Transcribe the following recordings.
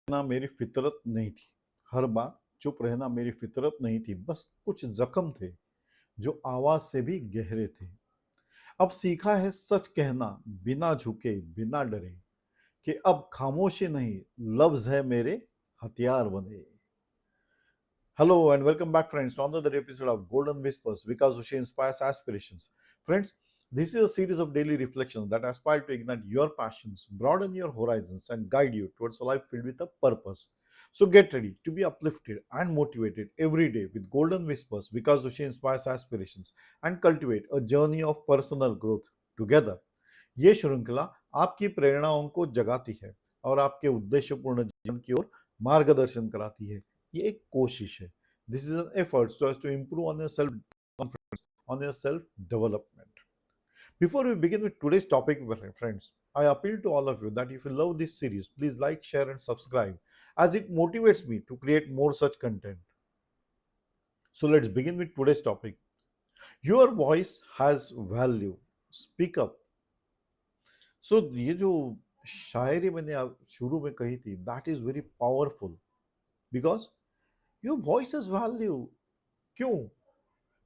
ना मेरी फितरत नहीं थी। हर बार चुप रहना मेरी फितरत नहीं थी, बस कुछ जख्म थे जो आवाज से भी गहरे थे। अब सीखा है सच कहना, बिना झुके बिना डरे, कि अब खामोशी नहीं लफ्ज है मेरे हथियार बने। Hello and welcome back, friends, to another episode of Golden Whispers. Vikas Joshi inspires aspirations. Friends, this is a series of daily reflections that aspire to ignite your passions, broaden your horizons, and guide you towards a life filled with a purpose. So get ready to be uplifted and motivated every day with Golden Whispers. Vikas Joshi inspires aspirations and cultivate a journey of personal growth together. ये श्रृंखला आपकी प्रेरणाओं को जगाती है और आपके उद्देश्यपूर्ण जीवन की ओर मार्गदर्शन कराती है। ये एक कोशिश है। This is an effort so as to improve on your self confidence, on your self development. Before we begin with today's topic, friends, I appeal to all of you that if you love this series, please like, share, and subscribe, as it motivates me to create more such content. So let's begin with today's topic. Your voice has value. Speak up. So ये जो शायरी मैंने शुरू में कही थी, that is very powerful because your voice is value. क्यों?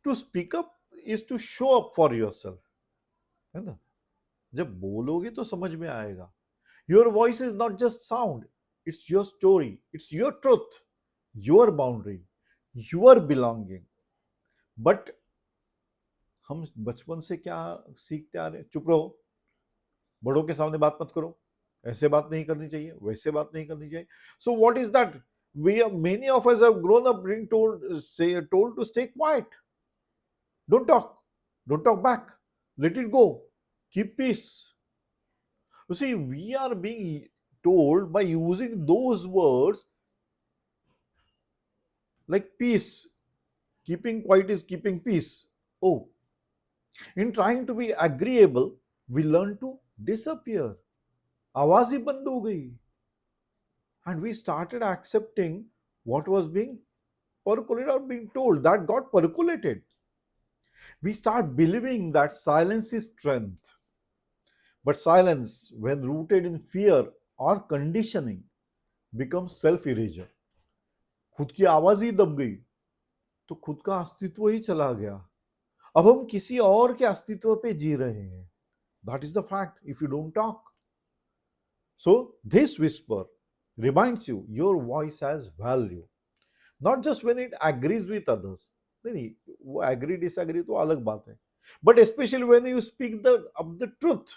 To speak up is to show up for yourself, है ना? जब बोलोगे तो समझ में आएगा. Your voice is not just sound, it's your story, it's your truth, your boundary, your belonging. But हम बचपन से क्या सीखते आ रहे हैं? चुप रहो, बड़ों के सामने बात मत करो, ऐसे बात नहीं करनी चाहिए, वैसे बात नहीं करनी चाहिए. So what is that? Many of us have grown up being told to stay quiet. Don't talk back, let it go, keep peace. You see, we are being told by using those words like peace. Keeping quiet is keeping peace. Oh, in trying to be agreeable, we learn to disappear. आवाज ही बंद हो गई. And we started accepting what was being percolated or being told that got percolated. We start believing that silence is strength. But silence, when rooted in fear or conditioning, becomes self-erasure. खुद की आवाज ही दब गई तो खुद का अस्तित्व ही चला गया. अब हम किसी और के अस्तित्व पे जी रहे हैं. That is the fact if you don't talk. So this whisper reminds you your voice has value, not just when it agrees with others. नहीं, वो agree disagree तो अलग बात है, but especially when you speak the truth.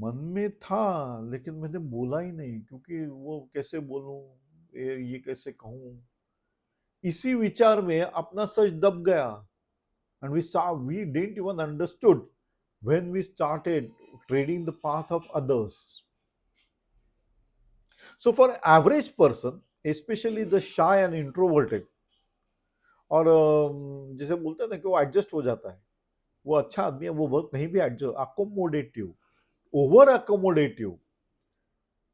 मन में था लेकिन मैंने बोला ही नहीं, क्योंकि वो कैसे बोलूं, ये कैसे कहूं, इसी विचार में अपना सच दब गया. And we didn't even understood when we started treading the path of others. So for average person, especially the shy and introverted, और जैसे बोलते हैं ना कि वो एडजस्ट हो जाता है, वो अच्छा आदमी है, वो बहुत नहीं भी adjust, accommodative, over accommodative,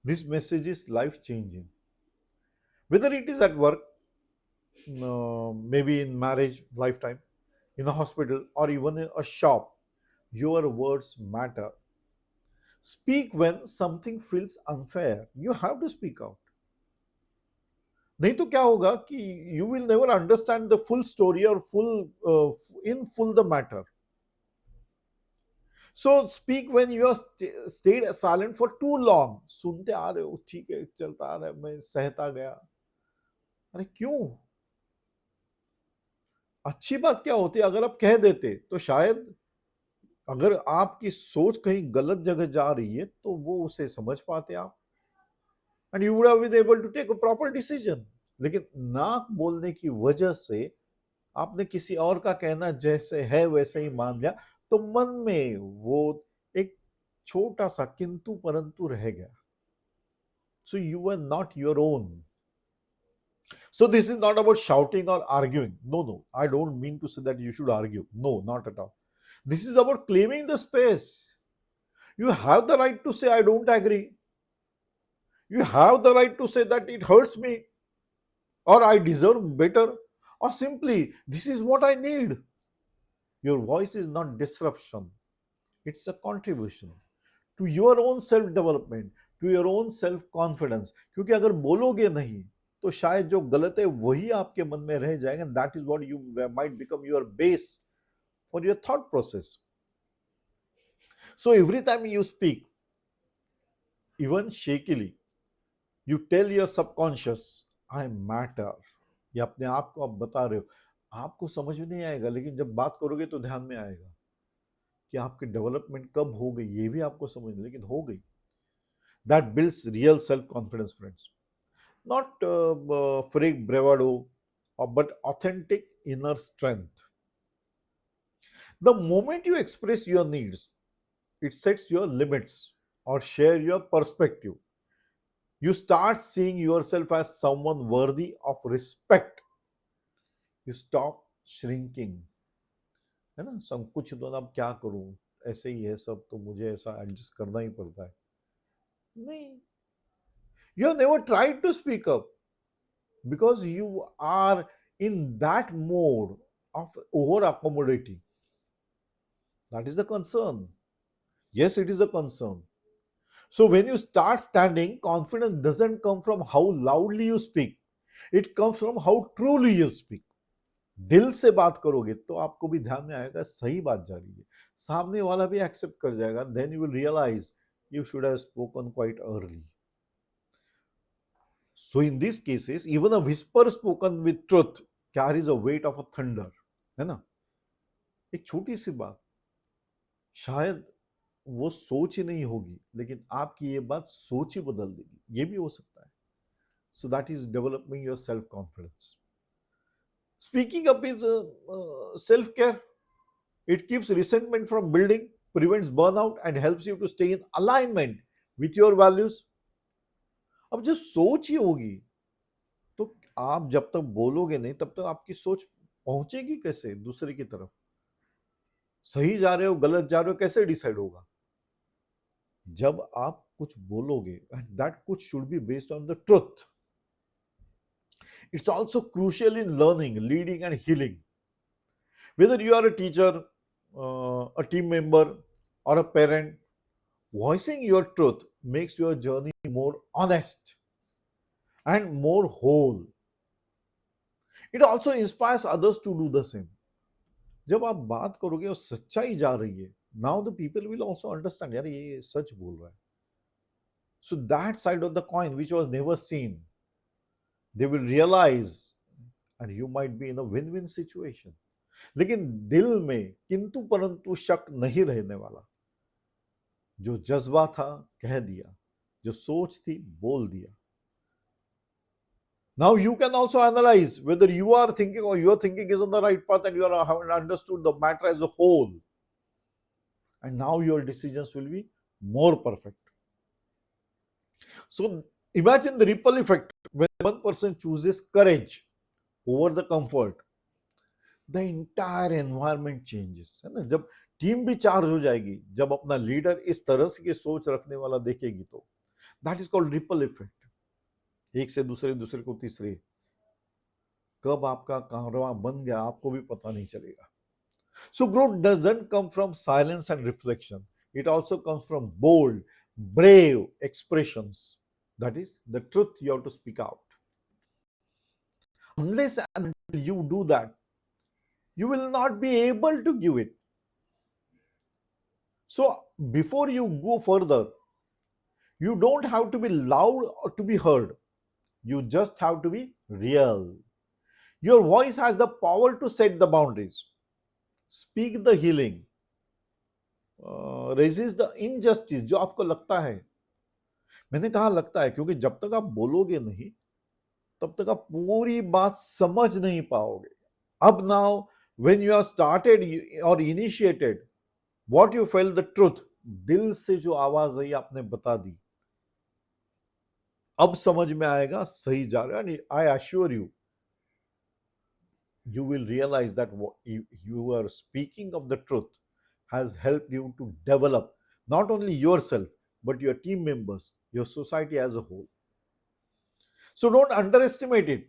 this message is life changing. Whether it is at work, maybe in marriage, lifetime, in a hospital, or even in a shop, your words matter. Speak when something feels unfair. You have to speak out. नहीं तो क्या होगा कि you will never understand the full story or in full the matter. So speak when you are stayed silent for too long. सुनते आ रहे हो, ठीक है, चलता आ रहा है, मैं सहता गया. अरे क्यों? अच्छी बात क्या होती है अगर आप कह देते, तो शायद अगर आपकी सोच कहीं गलत जगह जा रही है तो वो उसे समझ पाते आप, and you would have been able to take a proper decision. लेकिन नाक बोलने की वजह से आपने किसी और का कहना जैसे है वैसे ही मान लिया, तो मन में वो एक छोटा सा किंतु परंतु रह गया. So you are not your own. So this is not about shouting or arguing. No, I don't mean to say that you should argue. No, not at all. This is about claiming the space. You have the right to say I don't agree. You have the right to say that it hurts me, or I deserve better, or simply this is what I need. Your voice is not disruption. It's a contribution to your own self-development, to your own self confidence, क्योंकि अगर बोलोगे नहीं तो शायद जो गलत है वही आपके मन में रह जाएगा, that is what you might become your base for your thought process. So every time you speak even shakily, you tell your subconscious I matter. ये अपने आप को आप बता रहे हो. आपको समझ में नहीं आएगा, लेकिन जब बात करोगे तो ध्यान में आएगा कि आपकी डेवलपमेंट कब हो गई, ये भी आपको समझ, लेकिन हो गई. That builds real self confidence friends, not fake bravado, but authentic inner strength. The moment you express your needs, it sets your limits or share your perspective. You start seeing yourself as someone worthy of respect. You stop shrinking. है ना, सब कुछ तो अब क्या करूं, ऐसे ही है सब, तो मुझे ऐसा एडजस्ट करना ही पड़ता है. नहीं, you have never tried to speak up because you are in that mode of over accommodating. That is the concern. Yes, it is a concern. So when you start standing, confidence doesn't come from how loudly you speak. It comes from how truly you speak. दिल से बात करोगे तो आपको भी ध्यान में आएगा सही बात जा रही है, सामने वाला भी एक्सेप्ट कर जाएगा. Then you will realize you should have spoken quite early. So in these cases, even a whisper spoken with truth carries a weight of a thunder. है ना, एक छोटी सी बात, शायद वो सोच ही नहीं होगी, लेकिन आपकी ये बात सोच ही बदल देगी, ये भी हो सकता है. So that is developing your self confidence. Speaking up is self care. It keeps resentment from building, prevents burnout, and helps you to stay in alignment with your values. अब जो सोच ही होगी तो आप जब तक बोलोगे नहीं तब तक आपकी सोच पहुंचेगी कैसे दूसरे की तरफ. सही जा रहे हो गलत जा रहे हो कैसे डिसाइड होगा, जब आप कुछ बोलोगे. एंड दैट कुछ should be based on the truth. It's also crucial in learning, leading and healing. Whether you are a teacher, a team member, or a parent, voicing your truth makes your journey more honest and more whole. It also inspires others to do the same. जब आप बात करोगे और सच्चाई जा रही है, now the people will also understand, यार ये सच बोल रहा है. So that side of the coin which was never seen, they will realize, and you might be in a win-win situation. लेकिन दिल में किंतु परंतु शक नहीं रहने वाला. जो जज्बा था कह दिया, जो सोच थी बोल दिया. Now you can also analyze whether you are thinking or your thinking is on the right path and you are have understood the matter as a whole. And now your decisions will be more perfect. So imagine the ripple effect when one person chooses courage over the comfort. The entire environment changes. है ना, जब team भी charge हो जाएगी, जब अपना leader इस तरह से की सोच रखने वाला देखेगी तो that is called ripple effect. एक से दूसरे, दूसरे को तीसरे, कब आपका कारवां बन गया आपको भी पता नहीं चलेगा. So growth doesn't come from silence and reflection. It also comes from bold, brave expressions. That is the truth you have to speak out. Unless and until you do that, you will not be able to give it. So before you go further, you don't have to be loud or to be heard. You just have to be real. Your voice has the power to set the boundaries, speak the healing, resist the injustice. जो आपको लगता है, मैंने कहा लगता है क्योंकि जब तक आप बोलोगे नहीं तब तक आप पूरी बात समझ नहीं पाओगे. अब now when you are started or initiated, what you felt the truth, दिल से जो आवाज आई आपने बता दी, अब समझ में आएगा सही जा रहा है. I assure you, you will realize that what you are speaking of the truth has helped you to develop not only yourself but your team members, your society as a whole. So don't underestimate it.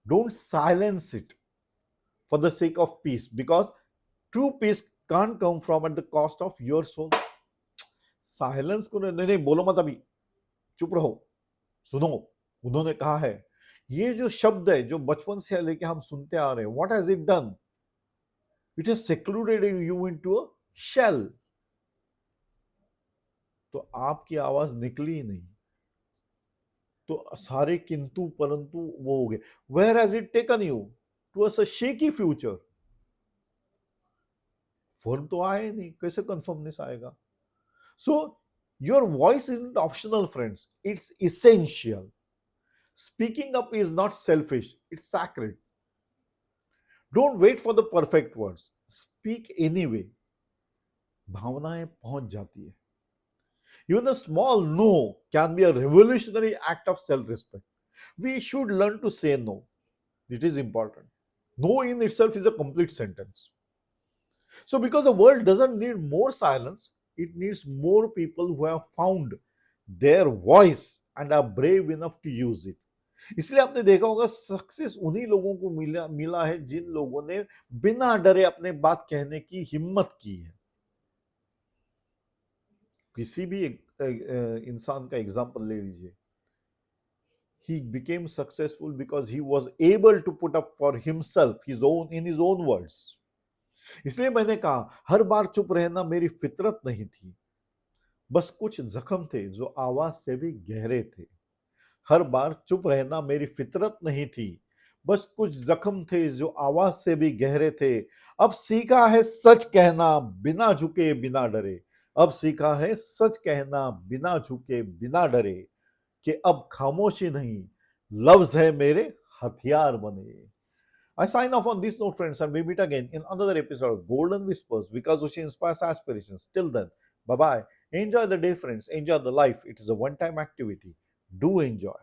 Don't silence it for the sake of peace, because true peace can't come from at the cost of your soul. Silence को नहीं, नहीं बोलो मत अभी, चुप रहो, सुनो। उन्होंने कहा है, ये जो शब्द है जो बचपन से लेके हम सुनते आ रहे हैं, what has it done? It has secluded you into a shell. तो आपकी आवाज निकली ही नहीं, तो सारे किंतु परंतु वो हो गए। Where has it taken you? To a shaky future. Form तो आए नहीं, कैसे कंफर्मनेस आएगा? So your voice is not optional friends, it's essential. Speaking up is not selfish, it's sacred. Don't wait for the perfect words, speak anyway. भावनाएं पहुंच जाती है। Even a small no can be a revolutionary act of self respect. We should learn to say no. It is important. No in itself is a complete sentence. So, because the world doesn't need more silence, it needs more people who have found their voice and are brave enough to use it. इसलिए आपने देखा होगा success उन्हीं लोगों को मिला मिला है जिन लोगों ने बिना डरे अपने बात कहने की हिम्मत की है। किसी भी इंसान का एग्जांपल ले लीजिए। He became successful because he was able to put up for himself his own words. इसलिए मैंने कहा, हर बार चुप रहना मेरी फितरत नहीं थी, बस कुछ जख्म थे जो आवाज से भी गहरे थे। हर बार चुप रहना मेरी फितरत नहीं थी, बस कुछ जख्म थे जो आवाज से भी गहरे थे। अब सीखा है सच कहना बिना झुके बिना डरे। अब सीखा है सच कहना बिना झुके बिना डरे, कि अब खामोशी नहीं, लफ्ज है मेरे हथियार बने। I sign off on this note, friends, and we meet again in another episode of Golden Whispers. Vikas Joshi inspires aspirations. Till then, bye bye. Enjoy the day, friends. Enjoy the life. It is a one time activity. Do enjoy.